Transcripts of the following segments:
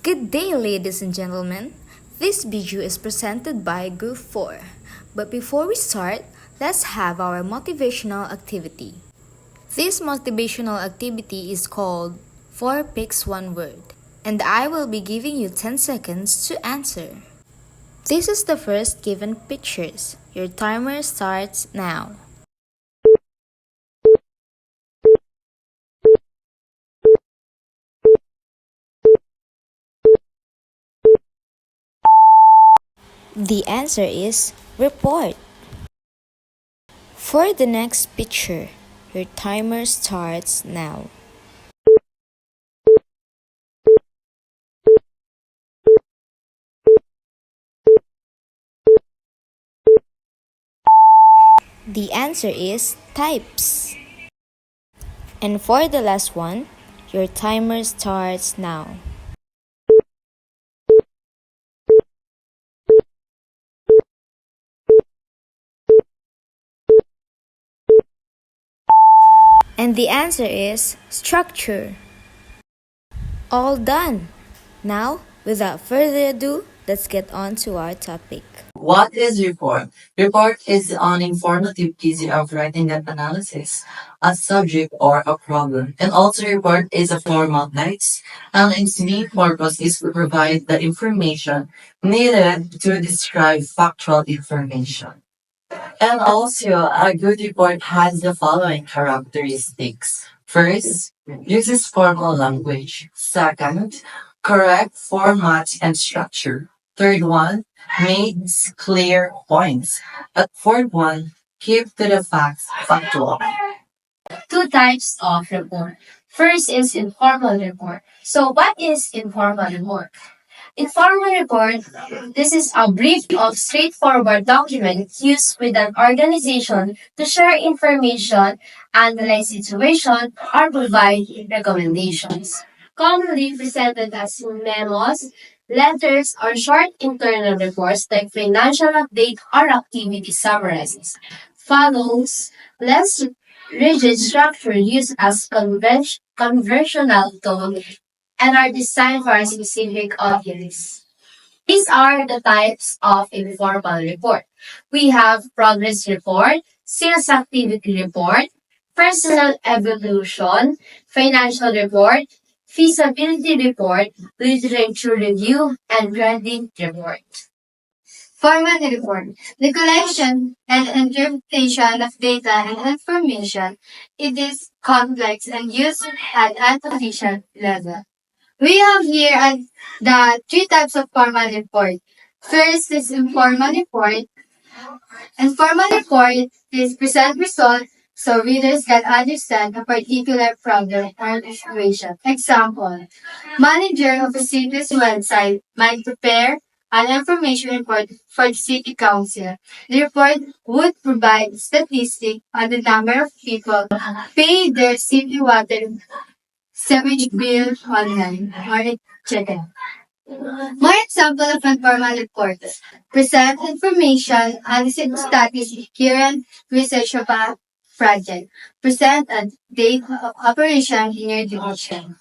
Good day, ladies and gentlemen. This video is presented by Group 4. But before we start, let's have our motivational activity. This motivational activity is called 4 Picks 1 Word, and I will be giving you 10 seconds to answer. This is the first given pictures. Your timer starts now. The answer is report. For the next picture, your timer starts now. The answer is types. And for the last one, your timer starts now. And the answer is structure. All done. Now, without further ado, let's get on to our topic. What is report? Report is an informative piece of writing that analysis a subject or a problem. And also report is a formal text and its main purpose is to provide the information needed to describe factual information. And also, a good report has the following characteristics. First, uses formal language. Second, correct format and structure. Third one, makes clear points. At fourth one, keep to the facts factual. Two types of report. First is informal report. So what is informal report? Informal report, this is a brief of straightforward document used with an organization to share information, analyze situation, or provide recommendations. Commonly presented as memos, letters, or short internal reports like financial update or activity summaries. Follows less rigid structure used as conversational tone and are designed for a specific audience. These are the types of informal report. We have progress report, sales activity report, personal evolution, financial report, feasibility report, literature review, and branding report. Formal report. The collection and interpretation of data and information. It is complex and used at application level. We have here the three types of formal report. First is informal report. Informal report is present result so readers can understand a particular problem or situation. Example, manager of a city's website might prepare an information report for the city council. The report would provide statistics on the number of people pay their city water sewage bill online or check it. More example of informal report. Present information on the status current research of a project. Present a date of operation in your division.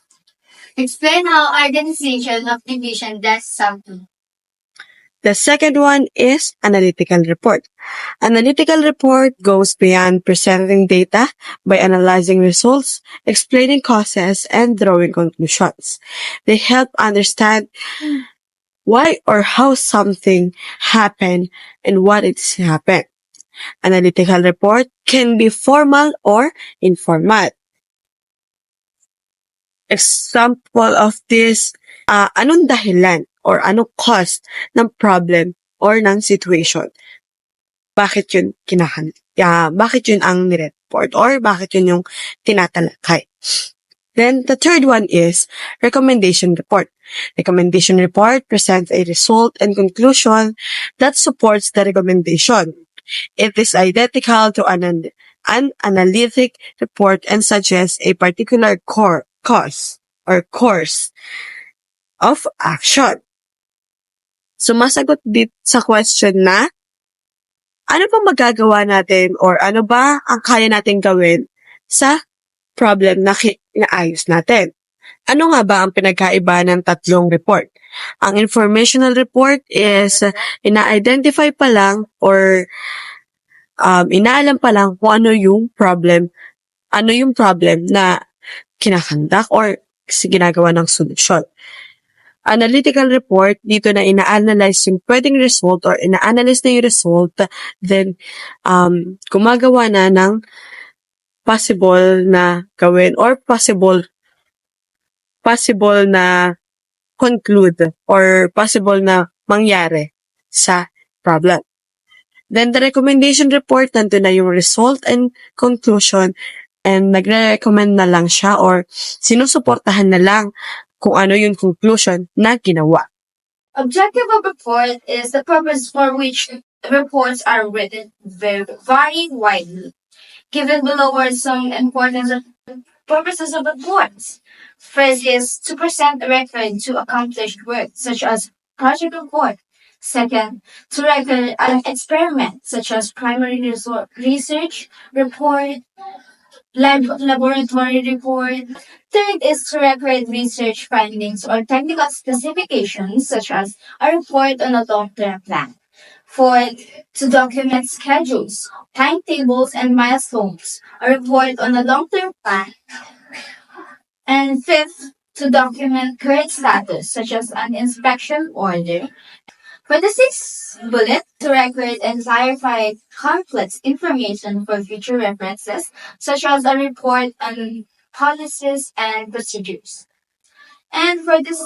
Explain how organization of division does something. The second one is analytical report. Analytical report goes beyond presenting data by analyzing results, explaining causes, and drawing conclusions. They help understand why or how something happened and what it's happened. Analytical report can be formal or informal. Example of this, anong dahilan or anong cause ng problem or ng situation. Bakit yun bakit yun ang nireport or bakit yun yung tinatalakay. Then the third one is recommendation report. Recommendation report presents a result and conclusion that supports the recommendation. It is identical to an analytic report and suggests a particular cause or course of action. Sumasagot dit sa question na, ano ba magagawa natin or ano ba ang kaya natin gawin sa problem na inaayos natin? Ano nga ba ang pinagkaiba ng tatlong report? Ang informational report is ina-identify pa lang or inaalam pa lang kung ano yung problem na kinakandak or ginagawa ng solusyon. Analytical report, dito na ina-analyze yung pwedeng result or ina-analyze na yung result, then gumagawa na ng possible na gawin or possible na conclude or possible na mangyari sa problem. Then the recommendation report, nandun na yung result and conclusion, and nagre-recommend na lang siya or sinusuportahan na lang kung ano yung conclusion na ginawa. Objective of report is the purpose for which reports are written, vary widely. Given below are some important purposes of reports. First is to present a record to accomplished work, such as project report. Second, to record an experiment, such as primary research report, laboratory report. Third is to record research findings or technical specifications, such as a report on a long-term plan. Fourth, to document schedules, timetables, and milestones, a report on a long-term plan. And fifth, to document current status, such as an inspection order. For the sixth bullet, to record and clarify complex information for future references, such as a report on policies and procedures. And for this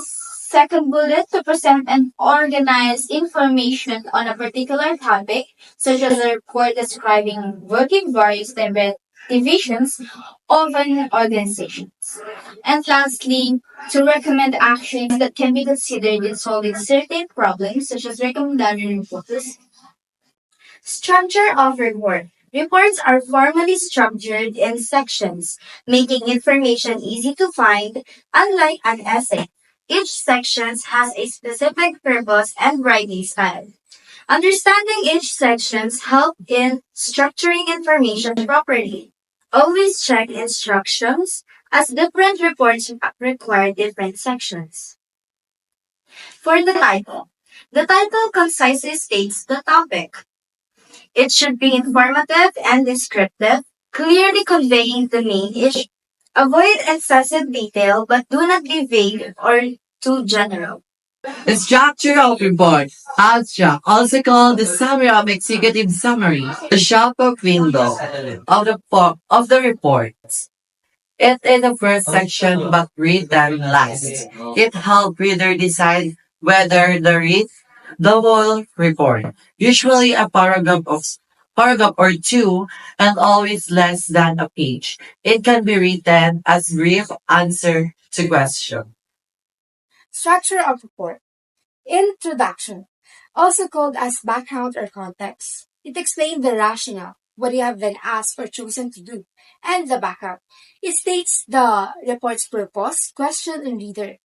second bullet, to present and organize information on a particular topic, such as a report describing working various divisions of an organization. And lastly, to recommend actions that can be considered in solving certain problems, such as recommendatory reports. Structure of report. Reports are formally structured in sections, making information easy to find, unlike an essay. Each section has a specific purpose and writing style. Understanding each section helps in structuring information properly. Always check instructions, as different reports require different sections. For the title concisely states the topic. It should be informative and descriptive, clearly conveying the main issue. Avoid excessive detail, but do not be vague or too general. The structure of report. Abstract, also called the summary of executive summary, the shop-up window of the report. It is the first section but written last. It helps reader decide whether to read the whole report. Usually a paragraph or two and always less than a page. It can be written as brief answer to question. Structure of report. Introduction, also called as background or context. It explains the rationale, what you have been asked or chosen to do, and the background. It states the report's purpose, question, and reader,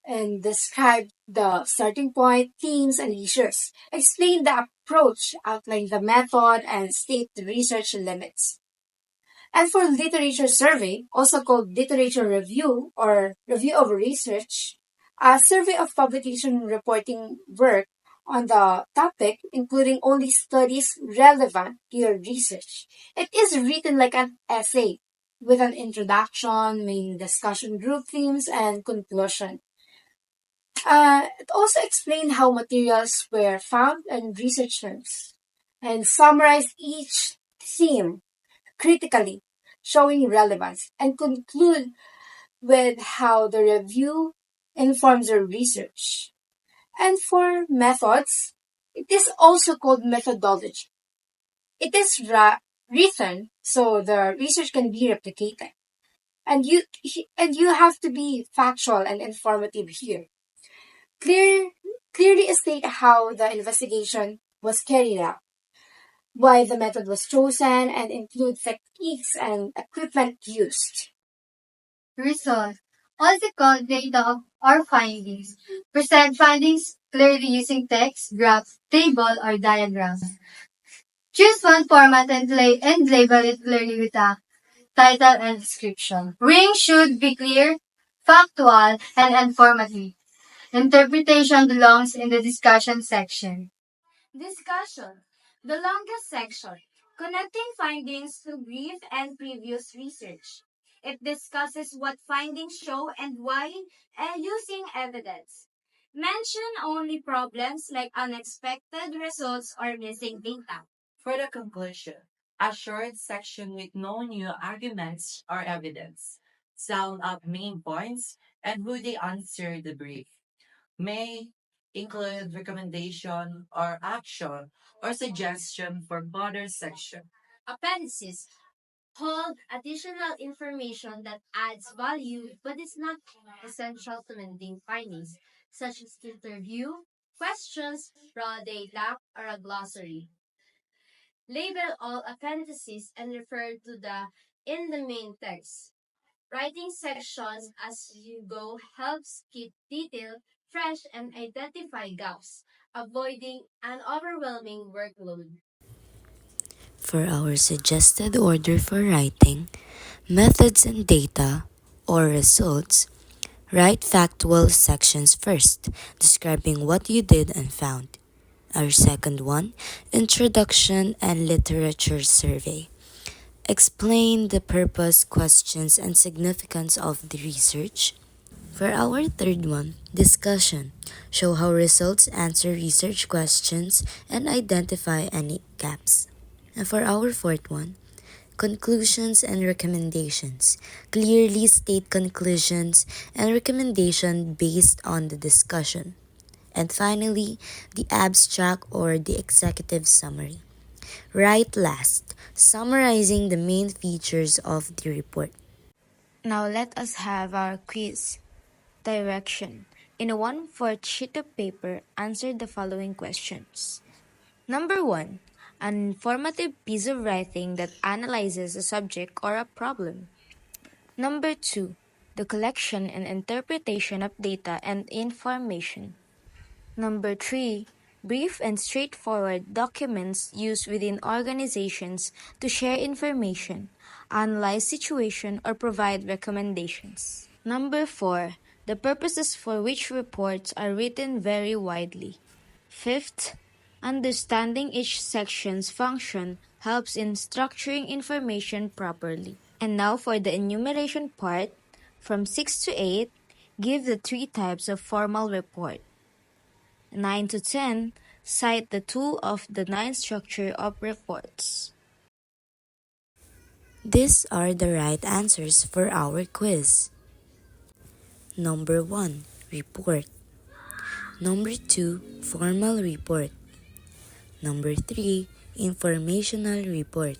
and describe the starting point, themes, and issues. Explain the approach, outline the method, and state the research limits. And for literature survey, also called literature review or review of research, a survey of publication reporting work on the topic, including only studies relevant to your research. It is written like an essay with an introduction, main discussion group themes, and conclusion. It also explained how materials were found and research terms, and summarized each theme critically, showing relevance, and conclude with how the review informs your research. And for methods, it is also called methodology. It is written so the research can be replicated. And you have to be factual and informative here. Clearly state how the investigation was carried out, why the method was chosen, and include techniques and equipment used. Result. Also called data or findings. Present findings clearly using text, graph, table, or diagram. Choose one format and label it clearly with a title and description. Ring should be clear, factual, and informative. Interpretation belongs in the discussion section. Discussion. The longest section, connecting findings to brief and previous research. It discusses what findings show and why, and using evidence. Mention only problems like unexpected results or missing data. For the conclusion, a short section with no new arguments or evidence. Sound up main points and who they answer the brief. May include recommendation or action or suggestion for further section. Appendices hold additional information that adds value but is not essential to main findings, such as interview, questions, raw data, or a glossary. Label all appendices and refer to the in the main text. Writing sections as you go helps keep detail fresh and identify gaps, avoiding an overwhelming workload. For our suggested order for writing, methods and data, or results, write factual sections first, describing what you did and found. Our second one, introduction and literature survey. Explain the purpose, questions, and significance of the research. For our third one, discussion. Show how results answer research questions and identify any gaps. And for our fourth one, conclusions and recommendations. Clearly state conclusions and recommendation based on the discussion. And finally, the abstract or the executive summary. Write last, summarizing the main features of the report. Now let us have our quiz. Direction. In a 1/4 sheet of paper, answer the following questions. Number 1. An informative piece of writing that analyzes a subject or a problem. Number 2. The collection and interpretation of data and information. Number 3. Brief and straightforward documents used within organizations to share information, analyze situation, or provide recommendations. Number 4. The purposes for which reports are written vary widely. Fifth, understanding each section's function helps in structuring information properly. And now for the enumeration part, from 6 to 8, give the 3 types of formal report. 9 to 10, cite the 2 of the 9 structure of reports. These are the right answers for our quiz. Number 1, report. Number 2, formal report. Number 3, informational report.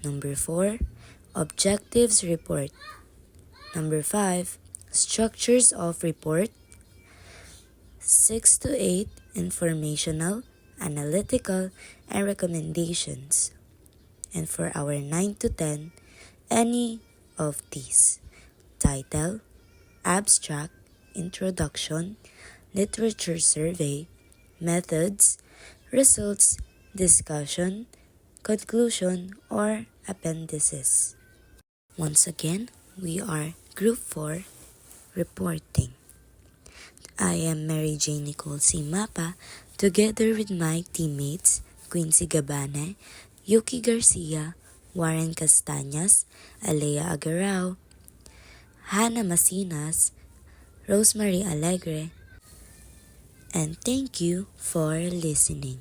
Number 4, objectives report. Number 5, structures of report. 6 to 8, informational, analytical, and recommendations. And for our 9 to 10, any of these. Title, abstract, introduction, literature survey, methods, results, discussion, conclusion, or appendices. Once again, we are Group 4, reporting. I am Mary Jane Nicole C. Mapa, together with my teammates Quincy Gabane, Yuki Garcia, Warren Castañas, Alea Agarao, Hannah Masinas, Rosemary Alegre, and thank you for listening.